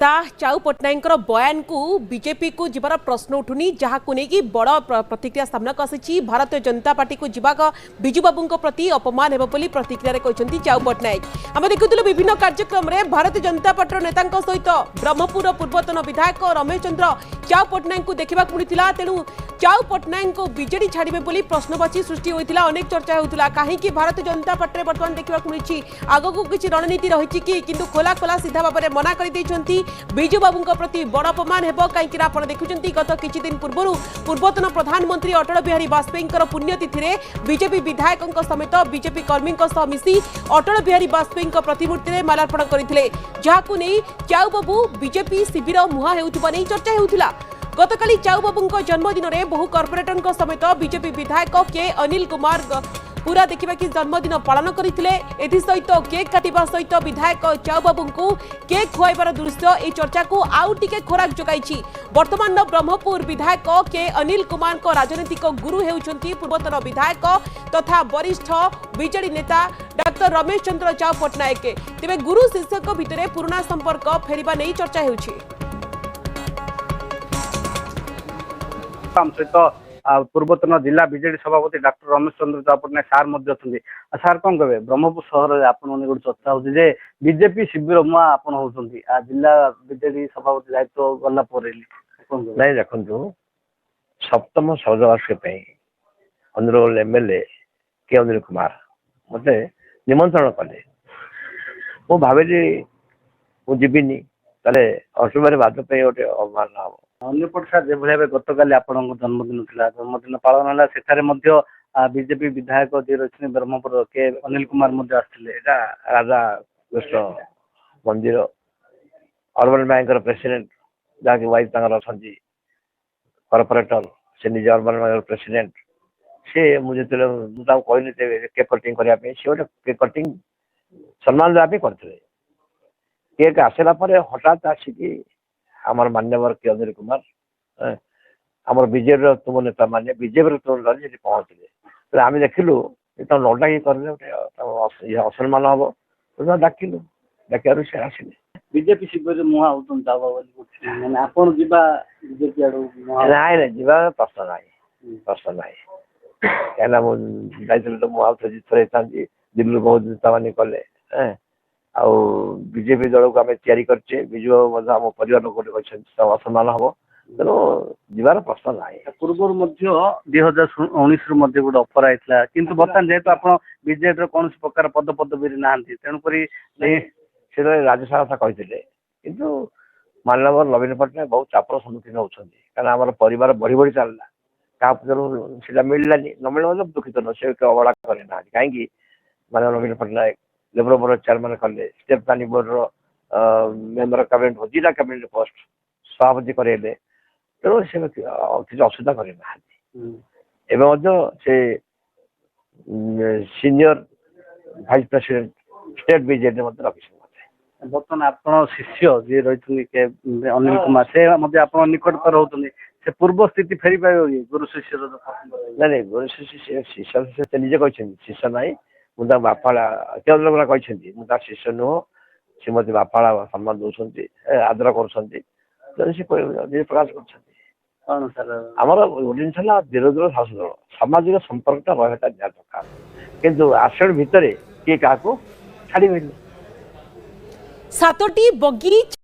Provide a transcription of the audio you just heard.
चाऊ पट्टनायक बयान को बीजेपी को जीवार प्रश्न उठुनी जहाँ को लेकिन बड़ प्रतिक्रिया सामना को आसी भारतीय जनता पार्टी को जीवाक विजु बाबू प्रति अपमान हेब बोली प्रतिक्रिया कहते चाऊ पट्टनायक। आम देखुलु विभिन्न कार्यक्रम में भारतीय जनता पार्टी नेता सहित ब्रह्मपुर पूर्वतन विधायक रमेश चंद्र चाऊ पट्टनायक को देखा मिलता। तेणु चाऊ पट्टनायक को बीजेडी छाड़े बोली प्रश्नवाची सृष्टि होता अनेक चर्चा होता कहीं भारतीय जनता पार्टी बर्तमान देखा मिली आग को किसी रणनीति रही कि खोला खोला सीधा भाव में मना कर विजु बाबू प्रति बड़ अपमान हेब कहीं आप देखुं गत किछि दिन पूर्व पूर्वतन प्रधानमंत्री अटल बिहारी वाजपेयी पुण्यतिथि में बीजेपी विधायकों समेत बीजेपी कर्मी मिसी अटल बिहारी वाजपेयी प्रतिमूर्ति में माल्यार्पण करते जहां नहीं चाऊ बाबू बीजेपी शिविर मुहां होउथिबा नहीं चर्चा होउथिला। गतकाली चाऊ बाबू जन्मदिन में बहु कॉर्पोरेटर समेत बीजेपी विधायक के अनिल कुमार पूरा देखा कि जन्मदिन पालन करते सहित केक काटिबा सहित विधायक चाऊ बाबू को केक खुआइबार दृश्य ये चर्चा को आउ टिके खोराक जोगाई। वर्तमान ब्रह्मपुर विधायक के अनिल कुमार को राजनीतिक गुरु हेउछंती पूर्वतन विधायक तथा वरिष्ठ बीजेडी नेता डॉक्टर रमेश चंद्र चाऊ पट्टनायक। तेबे गुरु शिष्य भितर पुराना संपर्क फेरिबा नहीं चर्चा हेउछि। पूर्वतन जिला बीजेडी सभापति डॉक्टर रमेश चंद्र चाऊ पट्टनायक सार सार कौन कहे ब्रह्मपुर सहर आपन गोटे चर्चा हो बीजेपी शिविर मुआ आपन होती जिला बीजेडी सभापति दायित्व गला नहीं देखु सप्तम सौजवार्षिक अनुरोल एमएलए के अनिल कुमार मत निमंत्रण कले मु भाविली मुझीनी अटल बिहारी वाजपेयी गोटे अवमान हम अन्यपट सार जो भाव गत काली आप जन्मदिन था जन्मदिन पालन है बीजेपी विधायक जी रही ब्रह्मपुर के अनिल कुमार आसते राजा कृष्ण मंदिर अर्बन बैंक प्रेसिडेंट जहाँकि वाइफ अच्छा कॉर्पोरेटर से निज अर्बन बैंक प्रेसिडेंट सी मुझे कहली केक कटिंग करने सी गोटे केक कटिंग सम्मान देवाई करते केक आसला हठात आसिकी आमर मान्यवर के अनिल कुमार आमर बीजेपी तुम नेता माने बीजेपी तुम पहुंचले आम देखिलु न डाक कर असम्मान हम डाकिलु डाक से आसिले बीजेपी शिविर मुहा होती आपन जीवा बीजेपी ना जीवा प्रश्न ना कहीं तो मुझे थोड़ा दिल्ली बहुत नेता मान कले बीजेपी दल को आम तैयारी करछे विजु आम परिवार लोग असम्मान हम तेणु जीवार प्रश्न ना पूर्व 2019 गोटे ऑफर आईला किंतु बर्तमान जेहेतु आप बीजेपी कौन प्रकार पद पदवी ना तेणुक से राज्यसभा कहते किंतु माननीय नवीन पट्टनायक बहुत चापर सम्मुखीन होती आम परिवार बढ़ी बढ़ी चलला क्या मिललानी न मिल दुखित न से अवहेला करना कहीं माननीय नवीन पट्टनायक लेबर बोर्ड चेयरमैन कले state planning board member cabinet जिला कैबिनेट पोस्ट सभापति करेले तेणु से किसी असुविधा करना से senior vice president state BJD रखी बर्तमान आप शिष्य जी रही अनिल कुमार से आप निकटतर होती से पूर्व स्थिति फेरी पाए गुरु शिष्य नहीं गुरु शिष्य शिष्य निजे कहते शिष्य ना मुझे बापाड़ा के लोग कहते मुझे शिष्य नुह सी मत बापाड़ा सम्मान दौरान आदर कर प्रकाश करमर गोटे जिन विरोधी शासन दल सामाजिक संपर्क रहा दरकार किंतु आश्रम भितर किए क्या छाड़ी 7टी बगी